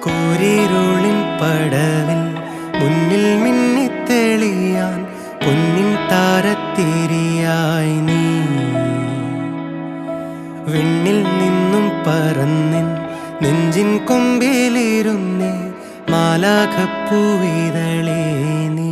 കൂരിരുളിൻ പടവിൽ മുന്നിൽ മിന്നിത്തെളിയാൻ പൊന്നിൻ താരത്തിരിയായി നീ വിണ്ണിൽ നിന്നും പറന്നിൻ നെഞ്ചിൻ കൊമ്പിലിരുന്നേ മാലാഖപ്പൂവിതളേ നീ.